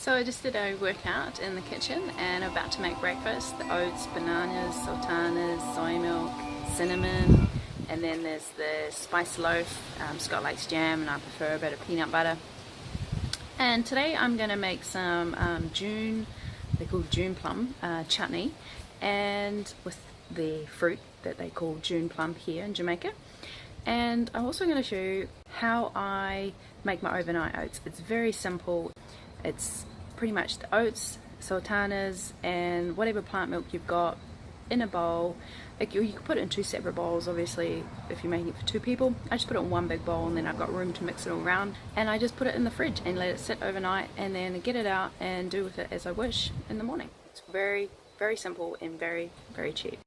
So I just did a workout in the kitchen and I'm about to make breakfast. The oats, bananas, sultanas, soy milk, cinnamon, and then there's the spice loaf. Scott likes jam and I prefer a bit of peanut butter. And today I'm going to make some they're called June Plum chutney, and with the fruit that they call June Plum here in Jamaica. And I'm also going to show you how I make my overnight oats. It's very simple. It's pretty much the oats, sultanas, and whatever plant milk you've got in a bowl. Like you can put it in two separate bowls, obviously, if you're making it for two people. I just put it in one big bowl and then I've got room to mix it all around. And I just put it in the fridge and let it sit overnight and then get it out and do with it as I wish in the morning. It's very, very simple and very, very cheap.